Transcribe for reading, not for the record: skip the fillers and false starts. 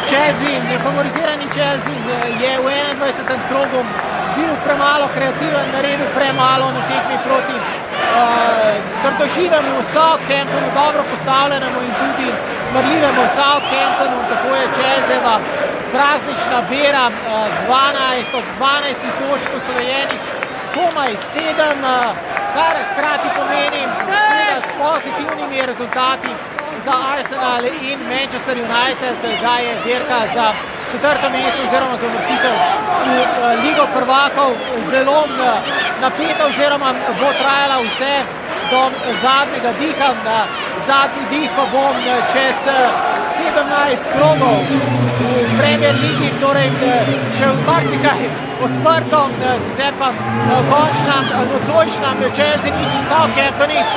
Chelsea, favorizirani Chelsea je v 21. krogu bil premalo kreativen, naredil premalo na tekmi proti trdoživemu Southamptonu, dobro postavljenemu in tudi marljivemu Southamptonu. Tako je Chelsea praznična bera, 12 od 12 točk osvojenih, komaj 7, kar hkrati pomeni seveda s pozitivnimi rezultati za Arsenal in Manchester United, da je dirka za četrto mesto oziroma za uvrstitev v Ligo prvakov zelo napeta oziroma bo trajala vse do zadnjega diha. Zadnji dih pa bo čez 17 krogov v Premier Ligi, torej še marsikaj odprto, sicer pa končna nocojšnja Chelsea nič, Southampton nič.